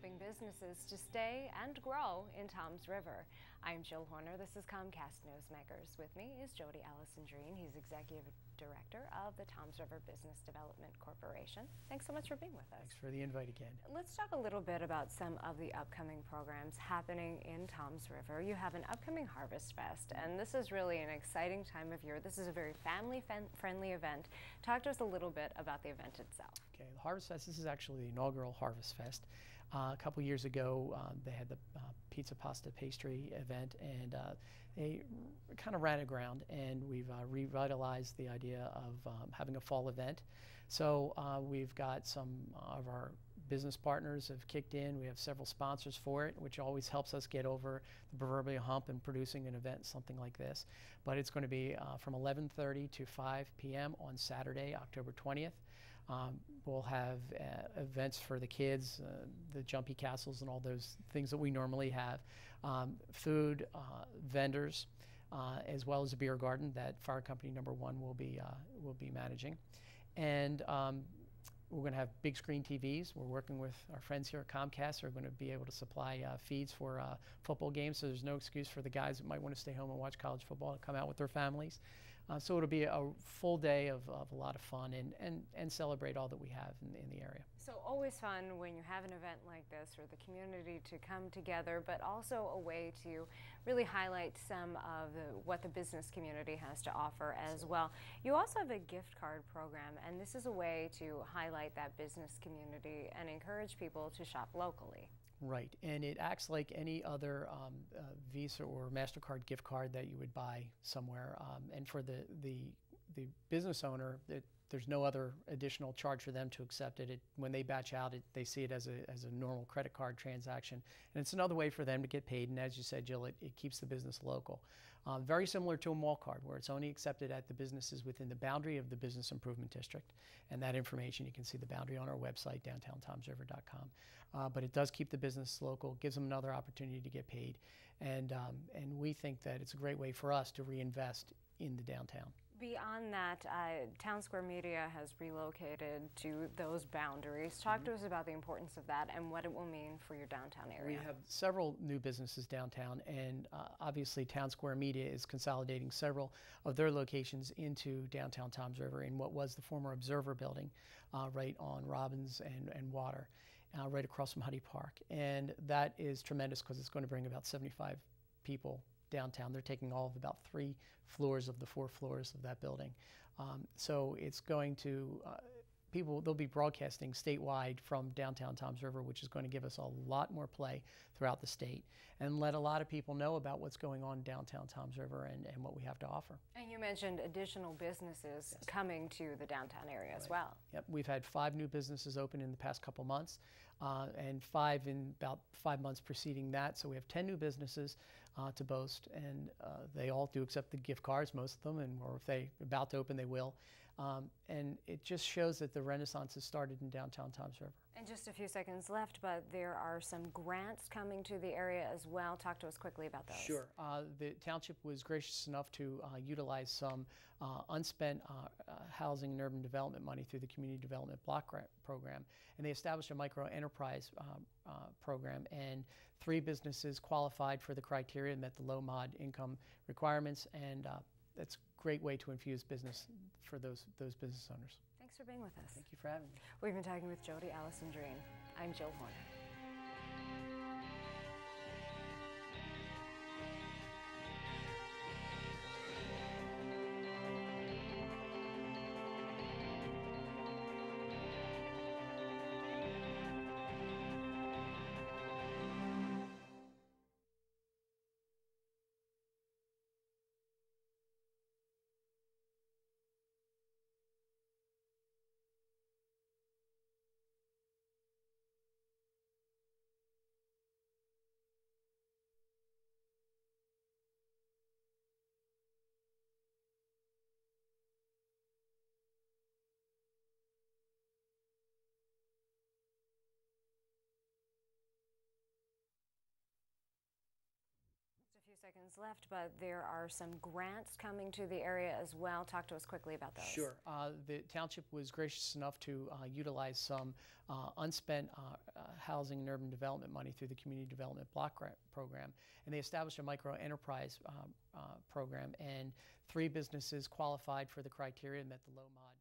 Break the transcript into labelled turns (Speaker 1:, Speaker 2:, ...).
Speaker 1: helping businesses to stay and grow in Toms River. I'm Jill Horner. This is Comcast Newsmakers. With me is Jody Alessandrine. He's Executive Director of the Toms River Business Development Corporation. Thanks so much for being with us.
Speaker 2: Thanks for the invite again.
Speaker 1: Let's talk a little bit about some of the upcoming programs happening in Toms River. You have an upcoming HarvestFest, and this is really an exciting time of year. This is a very family-friendly event. Talk to us a little bit about the event itself.
Speaker 2: Okay, the HarvestFest, this is actually the inaugural HarvestFest. A couple years ago, they had the pizza, pasta, pastry event, and they kind of ran aground, and we've revitalized the idea of having a fall event. So we've got some of our business partners have kicked in. We have several sponsors for it, which always helps us get over the proverbial hump in producing an event, something like this. But it's going to be from 11:30 to 5 p.m. on Saturday, October 20th. We'll have events for the kids, the jumpy castles and all those things that we normally have. Food, vendors, as well as a beer garden that Fire Company Number 1 will be managing. And we're going to have big screen TVs. We're working with our friends here at Comcast who are going to be able to supply feeds for football games, so there's no excuse for the guys that might want to stay home and watch college football to come out with their families. So it'll be a full day of a lot of fun and celebrate all that we have in the area.
Speaker 1: So always fun when you have an event like this for the community to come together, but also a way to really highlight some of what the business community has to offer as well. You also have a gift card program, and this is a way to highlight that business community and encourage people to shop locally.
Speaker 2: Right, and it acts like any other Visa or MasterCard gift card that you would buy somewhere. And for the business owner, there's no other additional charge for them to accept it. When they batch out, they see it as a normal credit card transaction. And it's another way for them to get paid. And as you said, Jill, it keeps the business local. Very similar to a mall card, where it's only accepted at the businesses within the boundary of the Business Improvement District. And that information, you can see the boundary on our website, downtowntomsriver.com. But it does keep the business local, gives them another opportunity to get paid. And we think that it's a great way for us to reinvest in the downtown.
Speaker 1: Beyond that, Town Square Media has relocated to those boundaries. Talk to us about the importance of that and what it will mean for your downtown area.
Speaker 2: We have several new businesses downtown, and obviously Town Square Media is consolidating several of their locations into downtown Toms River in what was the former Observer building right on Robbins and Water, right across from Huddy Park. And that is tremendous because it's going to bring about 75 people downtown. They're taking all of about 3 floors of the 4 floors of that building. So it's going to, they'll be broadcasting statewide from downtown Toms River, which is going to give us a lot more play throughout the state and let a lot of people know about what's going on in downtown Toms River and what we have to offer.
Speaker 1: And you mentioned additional businesses coming to the downtown area as well.
Speaker 2: Yep, we've had 5 new businesses open in the past couple months and 5 in about 5 months preceding that. So we have 10 new businesses to boast, and they all do accept the gift cards, most of them, or if they're about to open, they will. And it just shows that the Renaissance has started in downtown Toms River.
Speaker 1: And just a few seconds left, but there are some grants coming to the area as well. Talk to us quickly about those.
Speaker 2: Sure. The township was gracious enough to utilize some unspent housing and urban development money through the Community Development Block Grant Program, and they established a micro enterprise program, and 3 businesses qualified for the criteria and met the low mod income requirements, and that's a great way to infuse business for those business owners.
Speaker 1: Thanks for being with us.
Speaker 2: Thank you for having me.
Speaker 1: We've been talking with Jody Alessandrine. I'm Jill Horner. seconds left, but there are some grants coming to the area as well. Talk to us quickly about those.
Speaker 2: Sure. The township was gracious enough to utilize some unspent housing and urban development money through the Community Development Block Grant Program, and they established a micro enterprise program, and 3 businesses qualified for the criteria and met the low mod